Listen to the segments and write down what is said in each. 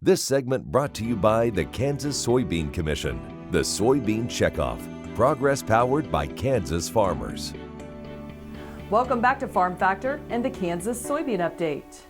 This segment brought to you by the Kansas Soybean Commission, the Soybean Checkoff, progress powered by Kansas farmers. Welcome back to Farm Factor and the Kansas Soybean Update.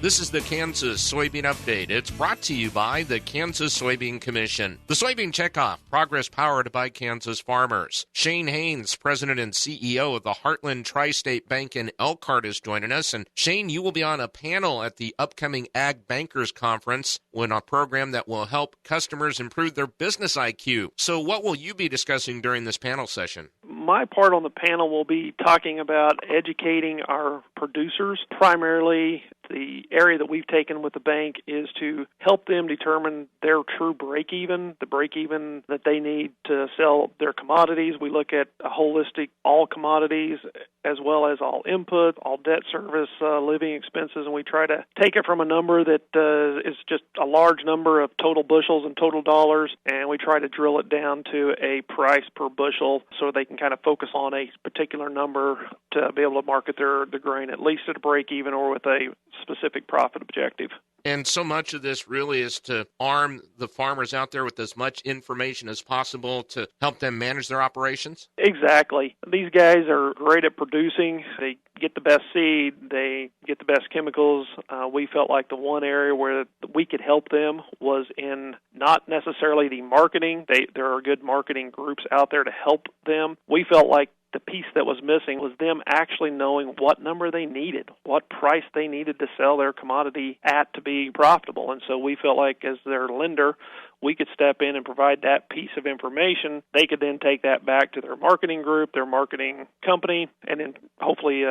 This is the Kansas Soybean Update. It's brought to you by the Kansas Soybean Commission. The Soybean Checkoff, progress powered by Kansas farmers. Shan Hanes, President and CEO of the Heartland Tri-State Bank in Elkhart, is joining us. And Shane, you will be on a panel at the upcoming Ag Bankers Conference on a program that will help customers improve their business IQ. So what will you be discussing during this panel session? My part on the panel will be talking about educating our producers. Primarily, the area that we've taken with the bank is to help them determine their true break-even, the break-even that they need to sell their commodities. We look at a holistic all commodities as well as all input, all debt service, living expenses, and we try to take it from a number that is just a large number of total bushels and total dollars, and we try to drill it down to a price per bushel so they can kind of focus on a particular number to be able to market their grain at least at a break-even or with a specific profit objective. And so much of this really is to arm the farmers out there with as much information as possible to help them manage their operations? Exactly. These guys are great at producing. They get the best seed. They get the best chemicals. We felt like the one area where we could help them was in not necessarily the marketing. There are good marketing groups out there to help them. We felt like the piece that was missing was them actually knowing what number they needed, what price they needed to sell their commodity at to be profitable. And so we felt like as their lender, we could step in and provide that piece of information. They could then take that back to their marketing group, their marketing company, and then hopefully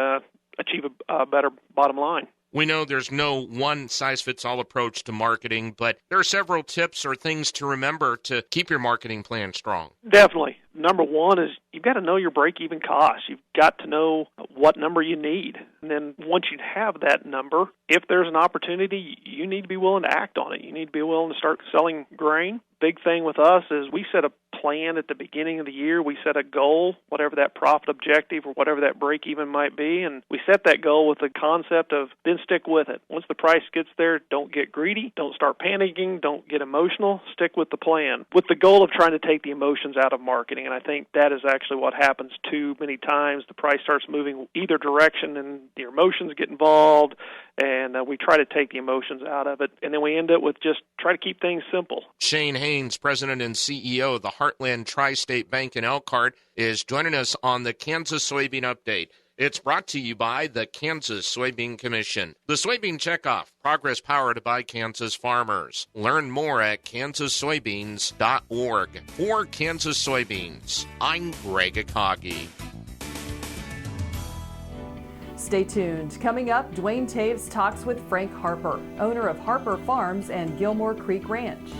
achieve a better bottom line. We know there's no one-size-fits-all approach to marketing, but there are several tips or things to remember to keep your marketing plan strong. Definitely. Number one is you've got to know your break-even costs. You've got to know what number you need. And then once you have that number, if there's an opportunity, you need to be willing to act on it. You need to be willing to start selling grain. Big thing with us is we set a plan at the beginning of the year. We set a goal, whatever that profit objective or whatever that break-even might be, and we set that goal with the concept of then stick with it. Once the price gets there, don't get greedy, don't start panicking, don't get emotional, stick with the plan, with the goal of trying to take the emotions out of marketing. And I think that is actually what happens too many times. The price starts moving either direction and the emotions get involved, and we try to take the emotions out of it, and then we end up with just try to keep things simple. Shan Hanes, President and CEO of the Heartland Tri-State Bank in Elkhart, is joining us on the Kansas Soybean Update. It's brought to you by the Kansas Soybean Commission. The Soybean Checkoff, progress powered by Kansas farmers. Learn more at kansassoybeans.org. For Kansas Soybeans, I'm Greg Akagi. Stay tuned. Coming up, Dwayne Taves talks with Frank Harper, owner of Harper Farms and Gilmore Creek Ranch.